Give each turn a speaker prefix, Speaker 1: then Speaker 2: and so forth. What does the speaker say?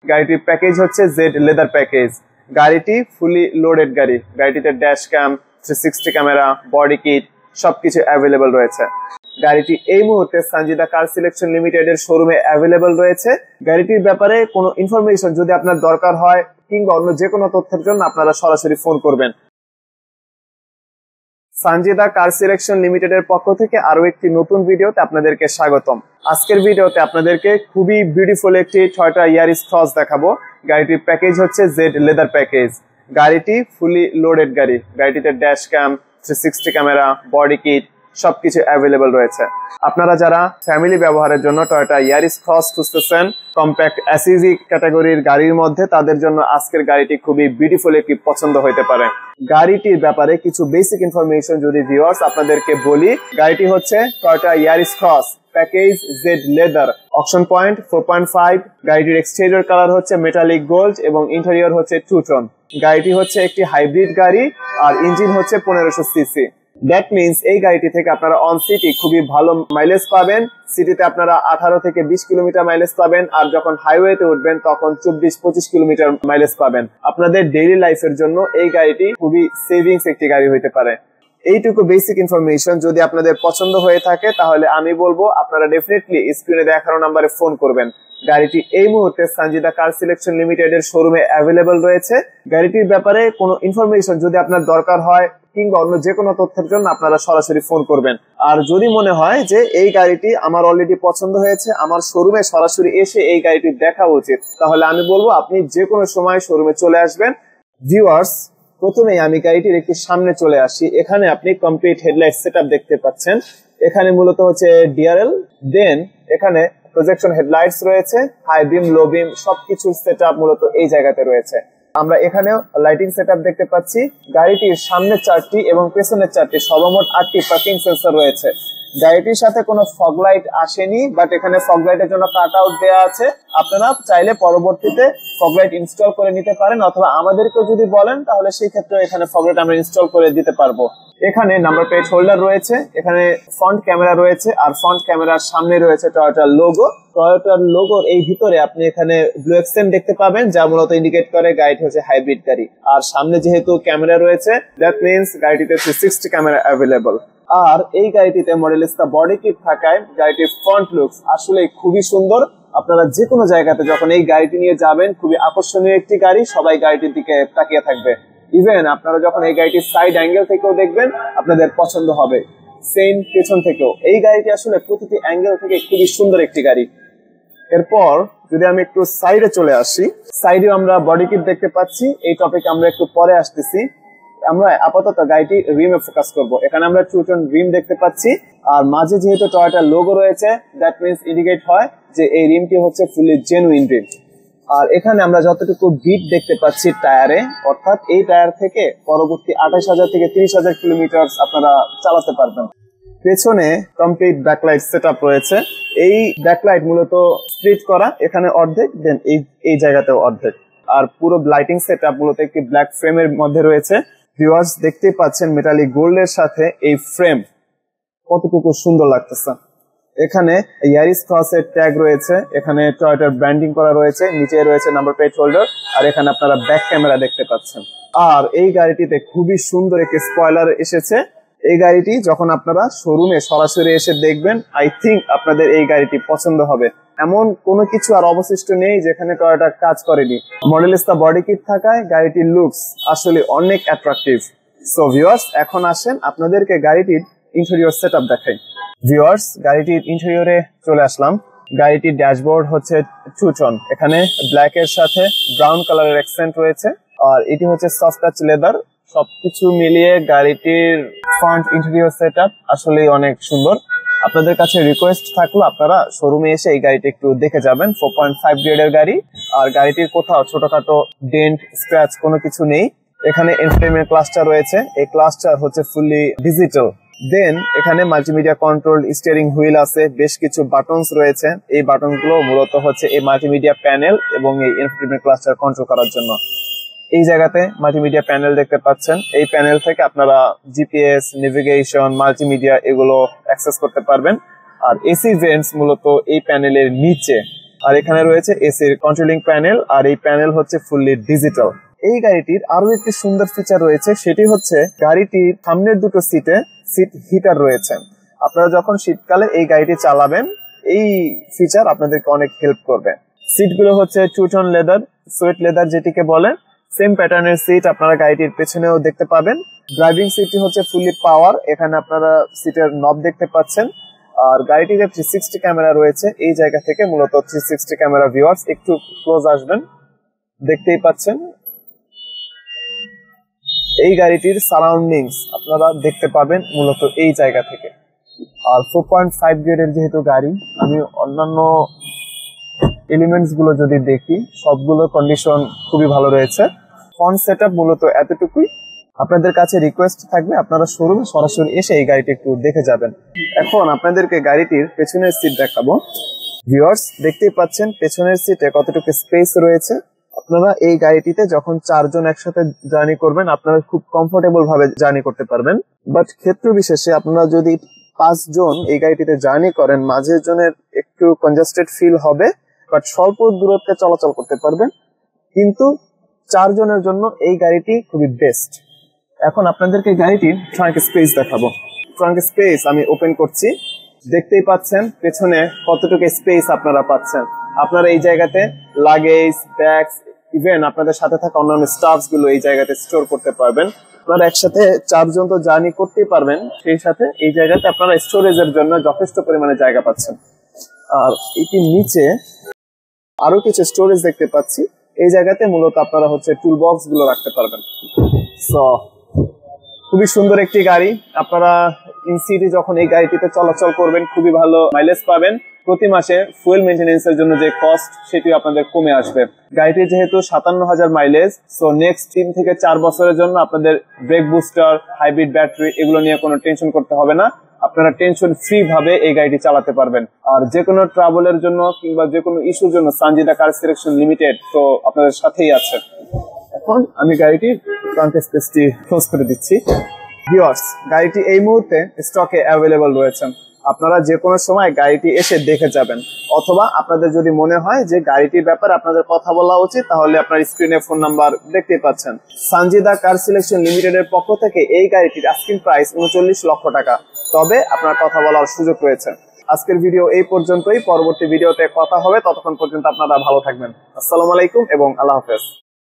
Speaker 1: গাড়িটির প্যাকেজ হচ্ছে Z leather package. গাড়িটি ফুলি লোডেড গাড়ি। গাড়িটিতে dash cam, 360 camera, body kit সবকিছু অ্যাভেলেবল রয়েছে। গাড়িটি এই মুহূর্তে সঞ্জিদা কার সিলেকশন লিমিটেড এর শোরুমে অ্যাভেলেবল রয়েছে। গাড়িটির ব্যাপারে কোনো ইনফরমেশন যদি আপনার দরকার হয় কিংবা অন্য যে কোনো তথ্যের জন্য আপনারা সরাসরি ফোন করবেন। সঞ্জিদা কার সিলেকশন লিমিটেড এর পক্ষ থেকে আরো একটি নতুন ভিডিওতে আপনাদেরকে স্বাগতম। আজকের ভিডিওতে আপনাদেরকে খুবই বিউটিফুল একটি টয়োটা ইয়ারিস ক্রস দেখাবো। গাড়িটির প্যাকেজ হচ্ছে জেড লেদার প্যাকেজ। গাড়িটি ফুলি লোডেড গাড়ি। গাড়িটিতে dash cam, 360 camera, body kit সবকিছু অ্যাভেলেবল রয়েছে। আপনারা যারা ফ্যামিলি ব্যবহারের জন্য টয়োটা ইয়ারিস ক্রস খুঁজতেছেন কম্প্যাক্ট এসইউভি ক্যাটাগরির গাড়ির মধ্যে, তাদের জন্য আজকের গাড়িটি খুবই বিউটিফুল একটি পছন্দ হতে পারে। গাড়িটির ব্যাপারে কিছু বেসিক ইনফরমেশন যদি ভিউয়ার্স আপনাদেরকে বলি, গাড়িটি হচ্ছে Toyota Yaris cross package Z leather, auction point 4.5। গাড়িটির এক্সটেরিয়র কালার হচ্ছে মেটালিক গোল্ড এবং ইন্টেরিয়র হচ্ছে টু টোন। গাড়িটি হচ্ছে একটি হাইব্রিড গাড়ি আর ইঞ্জিন হচ্ছে 1500 সিসি। দ্যাট মিনস এই গাড়িটি থেকে আপনারা অন সিটি খুবই ভালো মাইলেজ পাবেন। সিটিতে আপনারা 18 থেকে 20 কিলোমিটার মাইলেজ পাবেন, আর যখন হাইওয়েতে উঠবেন তখন 24-25 কিলোমিটার মাইলেজ পাবেন। আপনাদের ডেইলি লাইফের জন্য এই গাড়িটি খুবই সেভিংস একটি গাড়ি হতে পারে। এইটুকু বেসিক ইনফরমেশন যদি আপনাদের পছন্দ হয়ে থাকে তাহলে আমি বলবো আপনারা ডেফিনেটলি স্ক্রিনে দেখানো নাম্বারে ফোন করবেন। গাড়িটি এই মুহূর্তে সঞ্জিদা কার সিলেকশন লিমিটেড এর শোরুমে অ্যাভেলেবল রয়েছে। গাড়িটির ব্যাপারে কোনো ইনফরমেশন যদি আপনার দরকার হয় কিংবা অন্য যে কোনো তথ্যের জন্য আপনারা সরাসরি ফোন করবেন। আর যদি মনে হয় যে এই গাড়িটি আমার অলরেডি পছন্দ হয়েছে, আমার শোরুমে সরাসরি এসে এই গাড়িটি দেখা উচিত, তাহলে আমি বলবো আপনি যে কোনো সময় শোরুমে চলে আসবেন। ভিউয়ার্স, প্রথমেই আমি গাড়িটির একটু সামনে চলে আসি। এখানে আপনি কমপ্লিট হেডলাইট সেটআপ দেখতে পাচ্ছেন। এখানে মূলত হচ্ছে ডিআরএল, দেন এখানে প্রজেকশন হেডলাইটস রয়েছে, হাই বিম, লো বিম সবকিছু সেটআপ মূলত এই জায়গাতে রয়েছে। আমরা এখানেও লাইটিং সেটআপ দেখতে পাচ্ছি। গাড়িটির সামনে 4টি এবং পেছনের 4টি সর্বমোট 8টি পার্কিং সেন্সর রয়েছে। গাড়িটির সাথে কোনো ফগ লাইট আসেনি, বাট এখানে ফগ লাইটের জন্য কাট আউট দেওয়া আছে। আপনারা চাইলে পরবর্তীতে ফগ লাইট ইনস্টল করে নিতে পারেন, অথবা আমাদেরকেও যদি বলেন তাহলে সেই ক্ষেত্রে এখানে ফগ লাইট আমরা ইনস্টল করে দিতে পারবো। এখানে নাম্বার প্লেট হোল্ডার রয়েছে, এখানে ফ্রন্ট ক্যামেরা রয়েছে, আর ফ্রন্ট ক্যামেরার সামনে রয়েছে টয়োটার লোগো। টয়োটার লোগোর এই ভিতরে আপনি এখানে ব্লু এক্সেন্ট দেখতে পাবেন, যা মূলত ইন্ডিকেট করে গাড়িটি হচ্ছে হাইব্রিড গাড়ি। আর সামনে যেহেতু ক্যামেরা রয়েছে, দ্যাট মিনস গাড়িটিতে 360 ক্যামেরা অ্যাভেলেবল। আর এই গাড়িটিতে মডেলিস্টা বডি কিট থাকায় গাড়িটির ফ্রন্ট লুকস আসলে খুবই সুন্দর। আপনারা যে কোনো জায়গাতে যখন এই গাড়িটি নিয়ে যাবেন, খুবই আকর্ষণীয় একটি গাড়ি, সবাই গাড়িটির দিকে তাকিয়ে থাকবে। ইভেন আপনারা যখন এই গাড়িটির সাইড অ্যাঙ্গেল থেকেও দেখবেন আপনাদের পছন্দ হবে, সেম পেছন থেকেও। এই গাড়িটি আসলে প্রতিটি অ্যাঙ্গেল থেকে খুবই সুন্দর একটি গাড়ি। এরপর যদি আমি একটু সাইডে চলে আসি, সাইডে আমরা বডি কিট দেখতে পাচ্ছি। এই টপিকে আমরা একটু পরে আসতেছি। আমরা আপাতত গাড়িটি রিমে ফোকাস করব। এখানে আমরা টু টোন রিম দেখতে পাচ্ছি, আর মাঝে যেহেতু টয়োটার লোগো রয়েছে, দ্যাট মিনস ইন্ডিকেট হয় যে এই রিমটি হচ্ছে ফুলি জেনুইন রিম। আর এখানে আমরা যতটুকু বিট দেখতে পাচ্ছি টায়ারে, অর্থাৎ এই টায়ার থেকে পরবর্তী 28,000 থেকে 30,000 কিলোমিটার আপনারা চালাতে পারবেন। পেছনে কমপ্লিট ব্যাকলাইট সেটআপ রয়েছে। এই ব্যাকলাইট মূলত স্প্লিট করা, এখানে অর্ধেক, দেন এই জায়গাতেও অর্ধেক। আর পুরো লাইটিং সেটআপ মূলত একটি ব্ল্যাক ফ্রেমের মধ্যে রয়েছে। ভিউয়ার্স, দেখতে পাচ্ছেন মেটালিক গোল্ডের সাথে এই ফ্রেম কতটুকু সুন্দর লাগতেছে। এখানে ইয়ারিস ক্রসের ট্যাগ রয়েছে, এখানে টয়োটার ব্র্যান্ডিং করা রয়েছে, নিচে রয়েছে নাম্বার প্লেট হোল্ডার, আর এখানে আপনারা ব্যাক ক্যামেরা দেখতে পাচ্ছেন। আর এই গাড়িটিতে খুবই সুন্দর একটি স্পয়লার এসেছে। এই গাড়িটি যখন আপনারা শোরুমে সরাসরি এসে দেখবেন, আই থিঙ্ক আপনাদের এই গাড়িটি পছন্দ হবে। এমন কোনো কিছু আর অবশিষ্ট নেই যেখানে টয়োটা কাজ করেনি। মডেলিস্টা বডি কিট থাকায় গাড়িটির লুকস আসলে অনেক অ্যাট্রাকটিভ। সো ভিউয়ার্স, এখন আসেন আপনাদেরকে গাড়িটির ইন্টেরিয়র সেটআপ দেখাই। ভিউয়ার্স, গাড়িটির ইন্টেরিয়রে চলে আসলাম। গাড়িটির ড্যাশবোর্ড হচ্ছে টু টোন, এখানে ব্ল্যাক এর সাথে ব্রাউন কালারের অ্যাকসেন্ট রয়েছে, আর এটি হচ্ছে সফট টাচ লেদার। সবকিছু মিলিয়ে গাড়িটির ফ্রন্ট ইন্টেরিয়র সেটআপ আসলে অনেক সুন্দর। আপনাদের কাছে রিকোয়েস্ট থাকলো আপনারা শোরুমে এসে এই গাড়িটি একটু দেখে যাবেন। 4.5 গ্রেডের গাড়ি, আর গাড়িটির কোথাও ছোটখাটো ডেন্ট, স্ক্র্যাচ কোনো কিছু নেই। এখানে ইনফোটেইনমেন্ট ক্লাস্টার রয়েছে, এই ক্লাস্টার হচ্ছে ফুললি ডিজিটাল। দেন এখানে মাল্টিমিডিয়া কন্ট্রোল স্টিয়ারিং হুইল আছে, বেশ কিছু বাটনস রয়েছে। এই বাটনগুলো মূলত হচ্ছে এই মাল্টিমিডিয়া প্যানেল এবং এই ইনফোটেইনমেন্ট ক্লাস্টার কন্ট্রোল করার জন্য। এই জায়গাতে মাল্টিমিডিয়া প্যানেল দেখতে পাচ্ছেন। এই প্যানেল থেকে আপনারা জিপিএস, নেভিগেশন, মাল্টিমিডিয়া এগুলো অ্যাক্সেস করতে পারবেন। আর এসি ভেন্টস মূলত এই প্যানেলের নিচে। আর এখানে রয়েছে এসির কন্ট্রোলিং প্যানেল, আর এই প্যানেল হচ্ছে ফুললি ডিজিটাল। এই গাড়িটির আরো একটি সুন্দর ফিচার রয়েছে, সেটি হচ্ছে গাড়িটির সামনের দুটো সিটে সিট হিটার রয়েছে। আপনারা যখন শীতকালে এই গাড়িটি চালাবেন, এই ফিচার আপনাদেরকে অনেক হেল্প করবে। সিটগুলো হচ্ছে two tone leather, suede leather যেটিকে বলে। সেম প্যাটার্নের সিট আপনারা গাড়িটির পেছনেও দেখতে পাবেন। ড্রাইভিং সিটটি হচ্ছে ফুললি পাওয়ার, এখানে আপনারা সিটের নব দেখতে পাচ্ছেন। আর গাড়িটিতে 360 ক্যামেরা রয়েছে, এই জায়গা থেকে মূলত 360 ক্যামেরা ভিউয়ার্স একটু ক্লোজ আসবেন, দেখতেই পাচ্ছেন। এই গাড়িটির সারাউন্ডিংস আপনারা দেখতে পাবেন মূলত এই জায়গা থেকে। আর 4.5 গ্রেডের যেহেতু গাড়ি, আমি অন্যান্য এলিমেন্টস গুলো যদি দেখি, সবগুলো কন্ডিশন খুবই ভালো রয়েছে। ফ্রন্ট সেটআপ মূলত এতটুকুই। আপনাদের কাছে রিকোয়েস্ট থাকবে আপনারা শোরুমে সরাসরি এসে এই গাড়িটি একটু দেখে যাবেন। এখন আপনাদেরকে গাড়িটির পেছনের সিট দেখাবো। ভিউয়ার্স দেখতেই পাচ্ছেন পেছনের সিটে কতটুকু স্পেস রয়েছে। আপনারা এই গাড়িটিতে যখন 4 জন একসাথে জার্নি করবেন, আপনারা খুব কমফোর্টেবল ভাবে জার্নি করতে পারবেন। বাট ক্ষেত্র বিশেষে আপনারা যদি 5 জন এই গাড়িটিতে জার্নি করেন, মাঝের জনের একটু কনজাস্টেড ফিল হবে, বাট স্বল্প দূরত্বে চলাচল করতে পারবেন। কিন্তু 4 জনের জন্য এই গাড়িটি খুবই বেস্ট। এখন আপনাদেরকে গাড়িটির ট্রাঙ্ক স্পেস দেখাবো। ট্রাঙ্ক স্পেস আমি ওপেন করছি, দেখতেই পাচ্ছেন পেছনে কতটুকু স্পেস আপনারা পাচ্ছেন। আপনারা এই জায়গাতে লাগেজ, ব্যাগস, ইভেন আপনাদের সাথে থাকা অন্যান্য স্টাফস গুলো এই জায়গাতে স্টোর করতে পারবেন। আপনারা একসাথে 4 জন তো জার্নি করতেই পারবেন, সেই সাথে এই জায়গাতে আপনারা স্টোরেজের জন্য যথেষ্ট পরিমাণে জায়গা পাচ্ছেন। আর এটির নিচে আরো কিছু স্টোরেজ দেখতে পাচ্ছি, এই জায়গাতে মূলত আপনারা হচ্ছে টুল বক্স গুলো রাখতে পারবেন। সো খুবই সুন্দর একটি গাড়ি। আপনারা ইন সিটি যখন এই গাড়িটিতে চলাচল করবেন, খুবই ভালো মাইলেজ পাবেন। প্রতি মাসে ফুয়েল মেইনটেনেন্স এর জন্য যে কস্ট, সেটি আপনাদের কমে আসবে। গাড়িটি যেহেতু 57,000 মাইলেজ, সো নেক্সট 3 থেকে 4 বছরের জন্য আপনাদের ব্রেক বুস্টার, হাইব্রিড ব্যাটারি এগুলো নিয়ে কোনো টেনশন করতে হবে না। আপনারা টেনশন ফ্রি ভাবে এই গাড়িটি চালাতে পারবেন। আর যে কোনো ট্রাভেলের জন্য কিংবা যে কোনো ইস্যুর জন্য সানজিদা কার সিলেকশন লিমিটেড তো আপনাদের সাথেই আছে। এখন আমি গাড়িটির ট্রাঙ্ক স্পেসটি ক্লোজ করে দিচ্ছি। ভিউয়ার্স গাড়িটি এই মুহূর্তে স্টকে অ্যাভেলেবল রয়েছে, আপনারা যে কোনো সময় গাড়িটি এসে দেখে যাবেন। অথবা আপনাদের যদি মনে হয় যে গাড়িটির ব্যাপারে আপনাদের কথা বলা উচিত, তাহলে আপনার স্ক্রিনে ফোন নাম্বার দেখতেই পাচ্ছেন। সানজিদা কার সিলেকশন লিমিটেডের পক্ষ থেকে এই গাড়িটির আস্কিং প্রাইস 39 লক্ষ টাকা, তবে আপনার কথা বলার সুযোগ রয়েছে। আজকের ভিডিও এই পর্যন্তই, পরবর্তী ভিডিওতে কথা হবে। ততক্ষণ পর্যন্ত আপনারা ভালো থাকবেন। আসসালামু আলাইকুম এবং আল্লাহ হাফেজ।